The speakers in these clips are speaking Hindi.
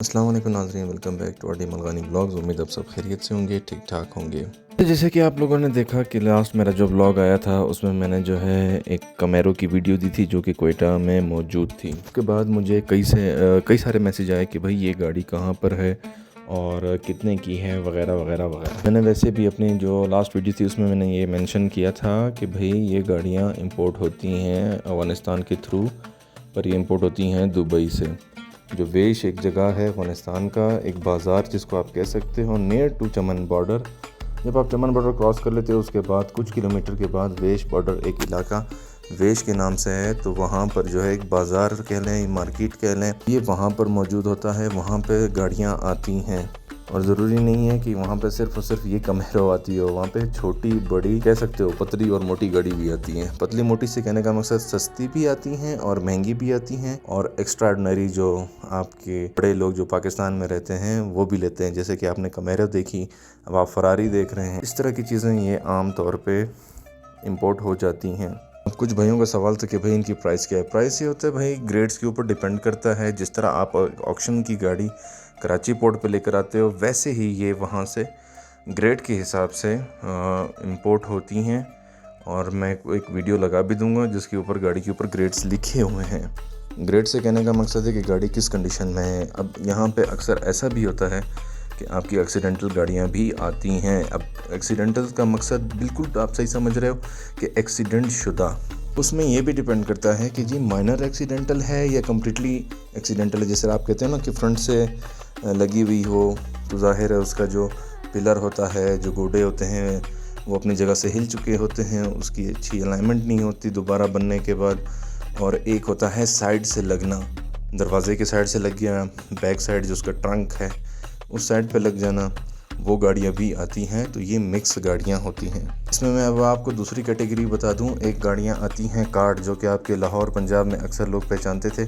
अस्सलाम वालेकुम नाज़रीन, welcome back to R Malgani blogs. उम्मीद आप सब खैरियत से होंगे, ठीक ठाक होंगे। तो जैसे कि आप लोगों ने देखा कि लास्ट मेरा जो ब्लॉग आया था उसमें मैंने जो है एक कमेरो की वीडियो दी थी जो कि कोयटा में मौजूद थी। उसके बाद मुझे कई सारे मैसेज आए कि भाई ये गाड़ी कहाँ पर है और कितने की है वगैरह वगैरह वगैरह। मैंने वैसे भी अपनी जो लास्ट वीडियो थी उसमें मैंने ये मेंशन किया था कि भाई ये गाड़ियाँ इंपोर्ट होती हैं अफ़गानिस्तान के थ्रू, पर ये इंपोर्ट होती हैं दुबई से। जो वेश एक जगह है अफ़गानिस्तान का, एक बाज़ार जिसको आप कह सकते हो, नियर टू चमन बॉर्डर। जब आप चमन बॉर्डर क्रॉस कर लेते हो उसके बाद कुछ किलोमीटर के बाद वेश बॉर्डर एक इलाका वेश के नाम से है, तो वहाँ पर जो है एक बाज़ार कह लें, मार्केट कह लें, ये वहाँ पर मौजूद होता है। वहाँ पे गाड़ियाँ आती हैं और ज़रूरी नहीं है कि वहाँ पे सिर्फ़ और सिर्फ ये कमेरो आती हो, वहाँ पे छोटी बड़ी कह सकते हो, पतली और मोटी गाड़ी भी आती हैं। पतली मोटी से कहने का मकसद सस्ती भी आती हैं और महंगी भी आती हैं, और एक्स्ट्रा ऑर्डिनरी जो आपके बड़े लोग जो पाकिस्तान में रहते हैं वो भी लेते हैं। जैसे कि आपने कमेरो देखी, अब आप फरारी देख रहे हैं। इस तरह की चीज़ें ये आम तौर पर इम्पोर्ट हो जाती हैं। अब कुछ भाइयों का सवाल था कि भाई इनकी प्राइस क्या है। प्राइस ये होता है भाई, ग्रेड्स के ऊपर डिपेंड करता है। जिस तरह आप ऑक्शन की गाड़ी कराची पोर्ट पे लेकर आते हो, वैसे ही ये वहाँ से ग्रेड के हिसाब से इंपोर्ट होती हैं। और मैं एक वीडियो लगा भी दूंगा जिसके ऊपर गाड़ी के ऊपर ग्रेड्स लिखे हुए हैं। ग्रेड से कहने का मकसद है कि गाड़ी किस कंडीशन में है। अब यहाँ पे अक्सर ऐसा भी होता है कि आपकी एक्सीडेंटल गाड़ियाँ भी आती हैं। अब एक्सीडेंटल का मकसद बिल्कुल आप सही समझ रहे हो कि एक्सीडेंट शुदा। उसमें ये भी डिपेंड करता है कि जी माइनर एक्सीडेंटल है या कम्प्लीटली एक्सीडेंटल है। जैसे आप कहते हैं ना कि फ्रंट से लगी हुई हो तो ज़ाहिर है उसका जो पिलर होता है, जो गोडे होते हैं, वो अपनी जगह से हिल चुके होते हैं, उसकी अच्छी अलाइनमेंट नहीं होती दोबारा बनने के बाद। और एक होता है साइड से लगना, दरवाजे के साइड से लग गया, बैक साइड जो उसका ट्रंक है उस साइड पे लग जाना, वो गाड़ियाँ भी आती हैं। तो ये मिक्स गाड़ियाँ होती हैं। इसमें मैं अब आपको दूसरी कैटेगरी बता दूं। एक गाड़ियाँ आती हैं कार्ड, जो कि आपके लाहौर पंजाब में अक्सर लोग पहचानते थे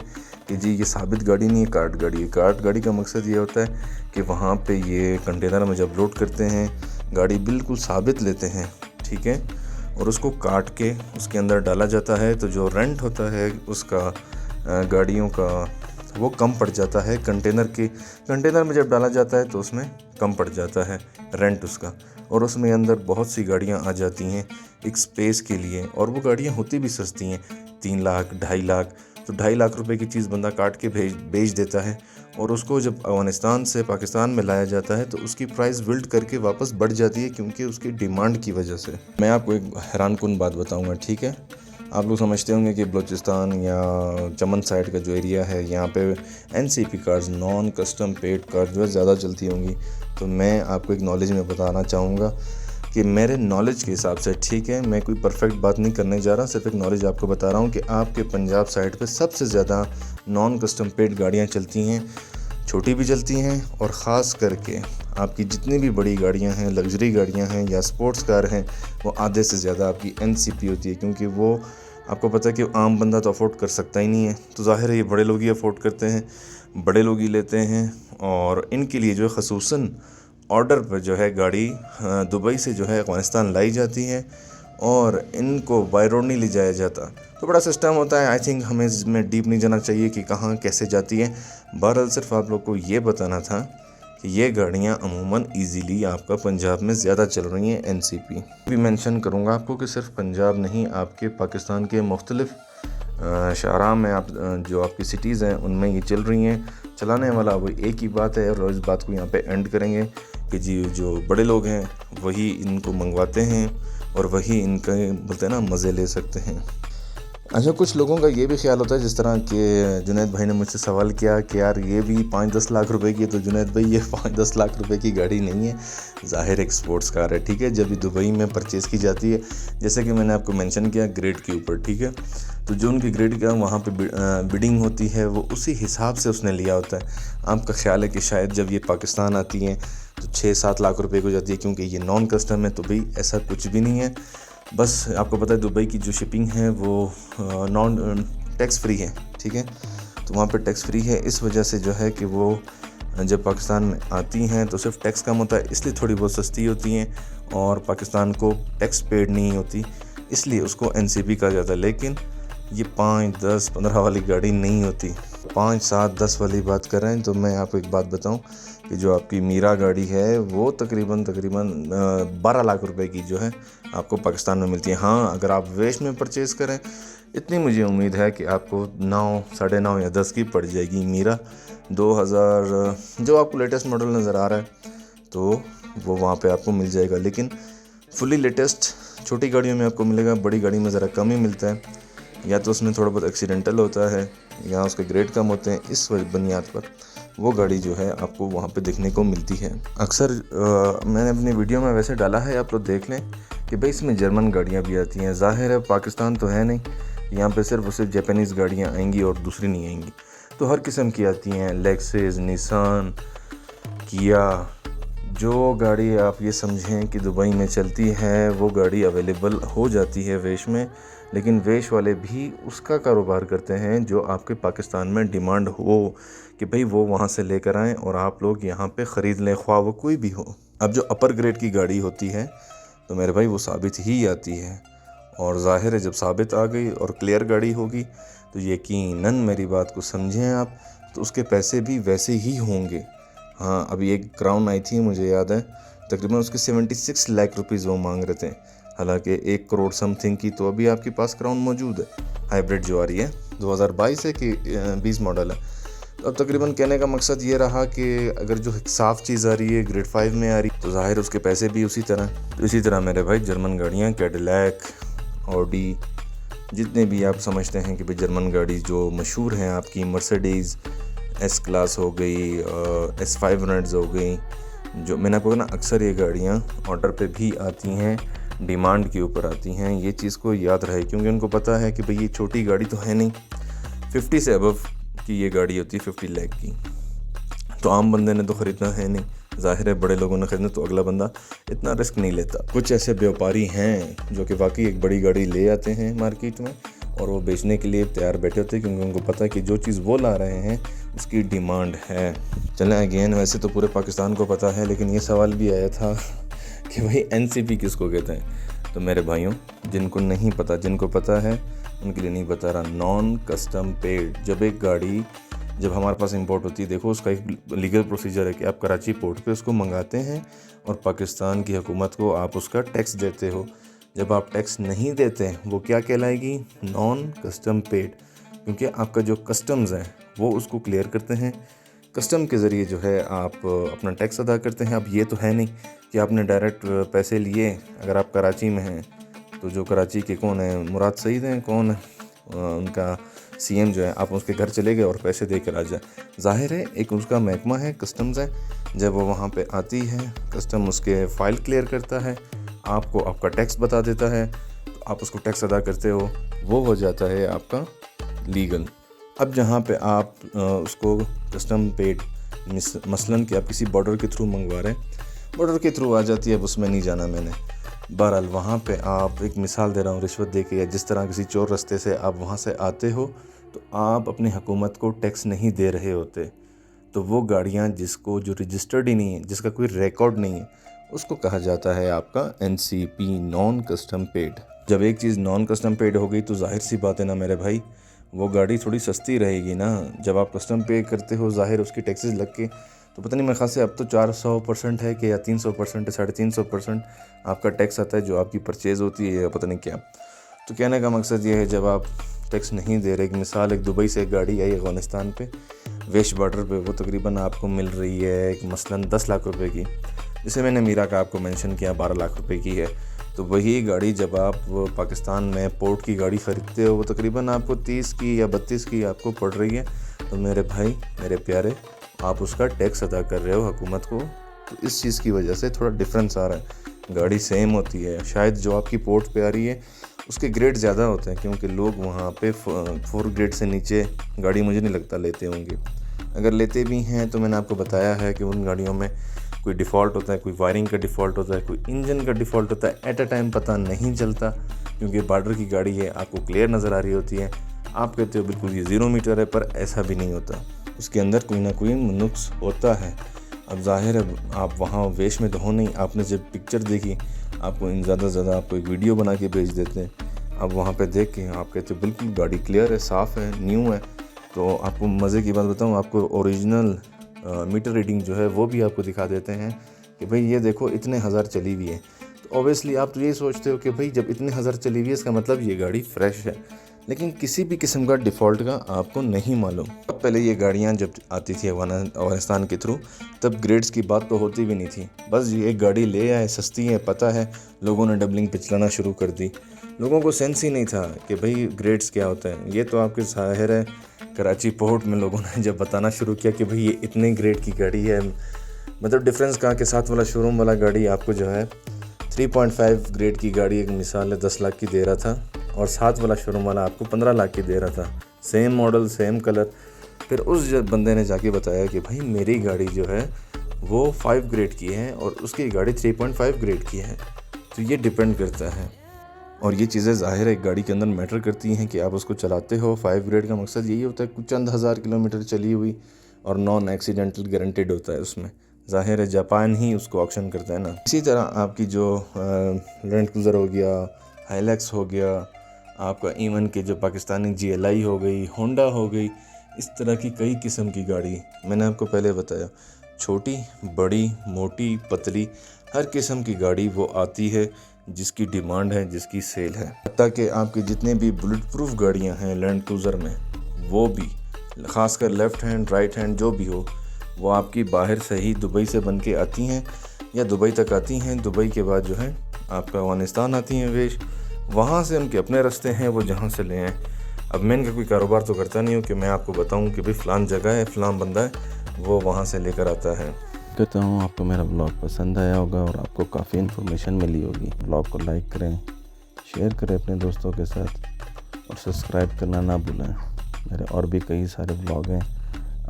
कि जी ये साबित गाड़ी नहीं है, कार्ड गाड़ी है। कार्ड गाड़ी का मकसद ये होता है कि वहाँ पे ये कंटेनर में जब लोड करते हैं गाड़ी बिल्कुल साबित लेते हैं, ठीक है, और उसको काट के उसके अंदर डाला जाता है। तो जो रेंट होता है उसका गाड़ियों का वो कम पड़ जाता है। कंटेनर में जब डाला जाता है तो उसमें कम पड़ जाता है रेंट उसका, और उसमें अंदर बहुत सी गाड़ियाँ आ जाती हैं एक स्पेस के लिए। और वो गाड़ियाँ होती भी सस्ती हैं, 3 लाख 2.5 लाख। तो 2.5 लाख रुपए की चीज़ बंदा काट के बेच देता है, और उसको जब अफ़गानिस्तान से पाकिस्तान में लाया जाता है तो उसकी प्राइस बिल्ड करके वापस बढ़ जाती है, क्योंकि उसकी डिमांड की वजह से। मैं आपको एक हैरानकुन बात बताऊँगा, ठीक है। आप लोग समझते होंगे कि बलूचिस्तान या चमन साइड का जो एरिया है यहाँ पे NCP cars, non custom paid car जो है ज़्यादा चलती होंगी। तो मैं आपको एक नॉलेज में बताना चाहूँगा कि मेरे नॉलेज के हिसाब से, ठीक है, मैं कोई परफेक्ट बात नहीं करने जा रहा, सिर्फ एक नॉलेज आपको बता रहा हूँ कि आपके पंजाब साइड पे सबसे ज़्यादा नॉन कस्टम पेड गाड़ियाँ चलती हैं, छोटी भी चलती हैं, और ख़ास करके आपकी जितनी भी बड़ी गाड़ियाँ हैं, लग्जरी गाड़ियाँ हैं या स्पोर्ट्स कार हैं, वो आधे से ज़्यादा आपकी एनसीपी होती है। क्योंकि वो आपको पता है कि आम बंदा तो अफोर्ड कर सकता ही नहीं है, तो ज़ाहिर है ये बड़े लोग ही अफोर्ड करते हैं, बड़े लोग ही लेते हैं। और इनके लिए जो है ख़ुसूसन ऑर्डर पर जो है गाड़ी दुबई से जो है अफ़गानिस्तान लाई जाती है, और इनको बाय रोड नहीं ले जाया जाता। तो बड़ा सिस्टम होता है। आई थिंक हमें इसमें डीप नहीं जाना चाहिए कि कहाँ कैसे जाती है। बहरहाल सिर्फ आप लोग को ये बताना था कि ये गाड़ियाँ अमूमन इजीली आपका पंजाब में ज़्यादा चल रही हैं। एनसीपी भी मेंशन करूँगा आपको कि सिर्फ पंजाब नहीं, आपके पाकिस्तान के मुख्तलिफ शाहराह में आप जो आपकी सिटीज़ हैं उनमें ये चल रही हैं। चलाने वाला वो एक ही बात है, और इस बात को यहाँ पे एंड करेंगे कि जी जो बड़े लोग हैं वही इनको मंगवाते हैं और वही इनके बोलते हैं ना मज़े ले सकते हैं। अच्छा, कुछ लोगों का ये भी ख्याल होता है, जिस तरह कि जुनैद भाई ने मुझसे सवाल किया कि यार ये भी 5-10 लाख रुपए की है। तो जुनैद भाई ये 5-10 लाख रुपए की गाड़ी नहीं है, ज़ाहिर एक स्पोर्ट्स कार है, ठीक है। जब भी दुबई में परचेज़ की जाती है, जैसे कि मैंने आपको मेंशन किया ग्रेड के ऊपर, ठीक है, तो जो उनकी ग्रेड का वहाँ पे बिडिंग होती है वो उसी हिसाब से उसने लिया होता है। आपका ख्याल है कि शायद जब ये पाकिस्तान आती हैं तो 6-7 लाख रुपए की हो जाती है, क्योंकि ये नॉन कस्टम है। तो भाई ऐसा कुछ भी नहीं है। बस आपको पता है दुबई की जो शिपिंग है वो नॉन टैक्स फ्री है, ठीक है। तो वहाँ पे टैक्स फ्री है, इस वजह से जो है कि वो जब पाकिस्तान में आती हैं तो सिर्फ टैक्स कम होता है, इसलिए थोड़ी बहुत सस्ती होती हैं, और पाकिस्तान को टैक्स पेड नहीं होती, इसलिए उसको एनसीपी कहा जाता है। लेकिन ये 5, 10, 15 वाली गाड़ी नहीं होती। 5, 7, 10 वाली बात कर रहे हैं तो मैं आपको एक बात बताऊं कि जो आपकी मीरा गाड़ी है वो तकरीबन 12 लाख रुपए की जो है आपको पाकिस्तान में मिलती है। हाँ, अगर आप वेस्ट में परचेज़ करें, इतनी मुझे उम्मीद है कि आपको 9, 9.5 या 10 की पड़ जाएगी मीरा 2000 जो आपको लेटेस्ट मॉडल नज़र आ रहा है तो वो वहाँ पे आपको मिल जाएगा। लेकिन फुली लेटेस्ट छोटी गाड़ियों में आपको मिलेगा, बड़ी गाड़ी में ज़रा कम ही मिलता है, या तो उसमें थोड़ा बहुत एक्सीडेंटल होता है या उसके ग्रेड कम होते हैं। इस बुनियाद पर वो गाड़ी जो है आपको वहाँ पे देखने को मिलती है। अक्सर मैंने अपनी वीडियो में वैसे डाला है, आप लोग देख लें कि भाई इसमें जर्मन गाड़ियाँ भी आती हैं। ज़ाहिर है पाकिस्तान तो है नहीं, यहाँ पे सिर्फ और सिर्फ जापानीज़ गाड़ियाँ आएंगी और दूसरी नहीं आएंगी, तो हर किस्म की आती हैं, लेक्सिस, निसान, किया। जो गाड़ी आप ये समझें कि दुबई में चलती है वो गाड़ी अवेलेबल हो जाती है वेश में। लेकिन वेश वाले भी उसका कारोबार करते हैं जो आपके पाकिस्तान में डिमांड हो कि भाई वो वहाँ से लेकर आएँ और आप लोग यहाँ पे ख़रीद लें, ख्वाह वो कोई भी हो। अब जो अपर ग्रेड की गाड़ी होती है तो मेरे भाई वो साबित ही आती है, और ज़ाहिर है जब साबित आ गई और क्लियर गाड़ी होगी तो यकीनन मेरी बात को समझें आप, तो उसके पैसे भी वैसे ही होंगे। हाँ, अभी एक क्राउन आई थी मुझे याद है, तकरीबन उसके 76 लाख रुपीज़ वो मांग रहे थे, हालांकि 1 करोड़ समथिंग की तो अभी आपके पास क्राउन मौजूद है। हाइब्रिड जो आ रही है 2022 है कि 20 मॉडल है। तो अब तकरीबन कहने का मकसद ये रहा कि अगर जो साफ़ चीज़ आ रही है ग्रेड 5 में आ रही तो ज़ाहिर उसके पैसे भी उसी तरह। तो इसी तरह मेरे भाई जर्मन गाड़ियाँ, कैडिलैक, ऑडी, जितने भी आप समझते हैं कि भाई जर्मन गाड़ी जो मशहूर हैं आपकी, मर्सिडीज़ एस क्लास हो गई, S500 हो गई, जो मैंने आपको ना अक्सर ये गाड़ियाँ ऑर्डर पे भी आती हैं, डिमांड के ऊपर आती हैं। ये चीज़ को याद रहे क्योंकि उनको पता है कि भाई ये छोटी गाड़ी तो है नहीं, 50 से अबव की ये गाड़ी होती है, 50 लाख की। तो आम बंदे ने तो ख़रीदना है नहीं, ज़ाहिर है बड़े लोगों ने ख़रीदना, तो अगला बंदा इतना रिस्क नहीं लेता। कुछ ऐसे व्यापारी हैं जो कि वाकई एक बड़ी गाड़ी ले आते हैं मार्केट में और वो बेचने के लिए तैयार बैठे होते हैं क्योंकि उनको पता है कि जो चीज़ वो ला रहे हैं उसकी डिमांड है। चलें अगेन, वैसे तो पूरे पाकिस्तान को पता है, लेकिन ये सवाल भी आया था कि भाई NCP किसको कहते हैं। तो मेरे भाइयों, जिनको नहीं पता, जिनको पता है उनके लिए नहीं बता रहा, नॉन कस्टम पेड। जब हमारे पास इंपोर्ट होती है, देखो उसका एक लीगल प्रोसीजर है कि आप कराची पोर्ट पे उसको मंगाते हैं और पाकिस्तान की हुकूमत को आप उसका टैक्स देते हो। जब आप टैक्स नहीं देते हैं वो क्या कहलाएगी, नॉन कस्टम पेड, क्योंकि आपका जो कस्टम्स है वो उसको क्लियर करते हैं। कस्टम के ज़रिए जो है आप अपना टैक्स अदा करते हैं। अब ये तो है नहीं कि आपने डायरेक्ट पैसे लिए। अगर आप कराची में हैं तो जो कराची के कौन है, मुराद सईद हैं, कौन है उनका CM जो है, आप उसके घर चले गए और पैसे दे कर आ जाए। ज़ाहिर है एक उसका महकमा है, कस्टम्स है, जब वो वहाँ पे आती है कस्टम उसके फ़ाइल क्लियर करता है, आपको आपका टैक्स बता देता है, तो आप उसको टैक्स अदा करते हो, वो हो जाता है आपका लीगल। अब जहाँ पे आप उसको कस्टम पेड मसलन कि आप किसी बॉर्डर के थ्रू मंगवा रहे हैं, बॉर्डर के थ्रू आ जाती है, अब उसमें नहीं जाना मैंने। बहरहाल वहाँ पे आप, एक मिसाल दे रहा हूँ, रिश्वत दे के या जिस तरह किसी चोर रास्ते से आप वहाँ से आते हो तो आप अपनी हुकूमत को टैक्स नहीं दे रहे होते। तो वो गाड़ियाँ जिसको जो रजिस्टर्ड ही नहीं है, जिसका कोई रिकॉर्ड नहीं है, उसको कहा जाता है आपका NCP, नॉन कस्टम पेड। जब एक चीज़ नॉन कस्टम पेड हो गई तो जाहिर सी बात है ना मेरे भाई, वो गाड़ी थोड़ी सस्ती रहेगी ना। जब आप कस्टम पे करते हो, जाहिर उसकी टैक्सेस लग के, तो पता नहीं मेरे ख्याल से अब तो 400% है कि या 300% है, 350% आपका टैक्स आता है जो आपकी परचेज़ होती है, या पता नहीं क्या। तो कहने का मकसद ये है, जब आप टैक्स नहीं दे रहे, एक मिसाल, एक दुबई से एक गाड़ी आई अफ़गानिस्तान पे वेस्ट बॉर्डर पे, वो तकरीबन आपको मिल रही है एक मसलन 10 लाख रुपए की, जिसे मैंने मीरा का आपको मेंशन किया 12 लाख रुपए की है। तो वही गाड़ी जब आप पाकिस्तान में पोर्ट की गाड़ी ख़रीदते हो वो तकरीबन आपको 30 की या 32 की आपको पड़ रही है। तो मेरे भाई, मेरे प्यारे, आप उसका टैक्स अदा कर रहे हो हुकूमत को, तो इस चीज़ की वजह से थोड़ा डिफरेंस आ रहा है। गाड़ी सेम होती है, शायद जो आपकी पोर्ट पे आ रही है उसके ग्रेड ज़्यादा होते हैं, क्योंकि लोग वहाँ पे 4 ग्रेड से नीचे गाड़ी मुझे नहीं लगता लेते होंगे। अगर लेते भी हैं तो मैंने आपको बताया है कि उन गाड़ियों में कोई डिफ़ॉल्ट होता है, कोई वायरिंग का डिफ़ॉल्ट होता है, कोई इंजन का डिफ़ॉल्ट होता है, एट अ टाइम पता नहीं चलता, क्योंकि बॉर्डर की गाड़ी है, आपको क्लियर नज़र आ रही होती है। आप कहते हो बिल्कुल ये 0 मीटर है, पर ऐसा भी नहीं होता, उसके अंदर कोई ना कोई नुक्स होता है। अब जाहिर है आप वहाँ वेश में तो हो नहीं, आपने जब पिक्चर देखी, आपको ज़्यादा से ज़्यादा आपको एक वीडियो बना के भेज देते हैं, अब वहाँ पे देख के आप कहते हो बिल्कुल गाड़ी क्लियर है, साफ़ है, न्यू है, तो आपको मज़े की बात बताऊँ, आपको ओरिजिनल मीटर रीडिंग जो है वो भी आपको दिखा देते हैं कि भाई ये देखो इतने हज़ार चली हुई है। तो ऑब्वियसली आप तो ये सोचते हो कि भाई जब इतने हज़ार चली हुई है इसका मतलब ये गाड़ी फ्रेश है, लेकिन किसी भी किस्म का डिफ़ॉल्ट का आपको नहीं मालूम। अब पहले ये गाड़ियाँ जब आती थी अफ़गानिस्तान के थ्रू, तब ग्रेड्स की बात तो होती भी नहीं थी। बस ये एक गाड़ी ले आए, सस्ती है, पता है, लोगों ने डबलिंग पे चलाना शुरू कर दी। लोगों को सेंस ही नहीं था कि भाई ग्रेड्स क्या होता है। ये तो आपके ज़ाहिर है कराची पोर्ट में लोगों ने जब बताना शुरू किया कि भाई ये इतने ग्रेड की गाड़ी है, मतलब डिफरेंस कहा कि साथ वाला शोरूम वाला गाड़ी आपको जो है 3.5 ग्रेड की गाड़ी एक मिसाल है 10 लाख की दे रहा था, और साथ वाला शोरूम वाला आपको 15 लाख की दे रहा था। Same model same colour. फिर उस बंदे ने जाके बताया कि भाई मेरी गाड़ी जो है वो 5 ग्रेड की है और उसकी गाड़ी 3.5 ग्रेड की है। तो ये डिपेंड करता है, और ये चीज़ें ज़ाहिर है एक गाड़ी के अंदर मैटर करती हैं कि आप उसको चलाते हो। 5 ग्रेड का मकसद यही होता है कुछ चंद हज़ार किलोमीटर चली हुई और नॉन एक्सीडेंटल गारंटेड होता है उसमें। ज़ाहिर है जापान ही उसको ऑक्शन करता है ना। इसी तरह आपकी जो लैंड क्रूज़र हो गया, हाइलैक्स हो गया, आपका ईवन के जो पाकिस्तानी GLI हो गई, होंडा हो गई, इस तरह की कई किस्म की गाड़ी मैंने आपको पहले बताया, छोटी बड़ी मोटी पतली हर किस्म की गाड़ी वो आती है जिसकी डिमांड है, जिसकी सेल है। हत्ता कि आपकी जितने भी बुलेट प्रूफ गाड़ियाँ हैं लैंड क्रूज़र में, वो भी ख़ासकर लेफ़्ट हैंड राइट हैंड जो भी हो, वो आपकी बाहर से ही दुबई से बन के आती हैं या दुबई तक आती हैं। दुबई के बाद जो है आपका अफ़गानिस्तान आती हैं वेश, वहाँ से उनके अपने रास्ते हैं, वो जहाँ से ले आएँ। अब मैं इनका कोई कारोबार तो करता नहीं हूँ कि मैं आपको बताऊँ कि भाई फ़लान जगह है, फ़लान बंदा है, वो वहाँ से लेकर आता है। कहता हूँ आपको मेरा ब्लॉग पसंद आया होगा और आपको काफ़ी इन्फॉर्मेशन मिली होगी। ब्लॉग को लाइक करें, शेयर करें अपने दोस्तों के साथ और सब्सक्राइब करना ना भूलें। मेरे और भी कई सारे ब्लॉग हैं,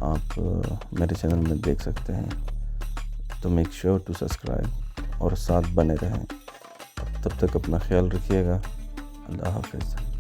आप मेरे चैनल में देख सकते हैं। तो मेक श्योर टू सब्सक्राइब और साथ बने रहें। तब तक अपना ख्याल रखिएगा। अल्लाह हाफ़िज़।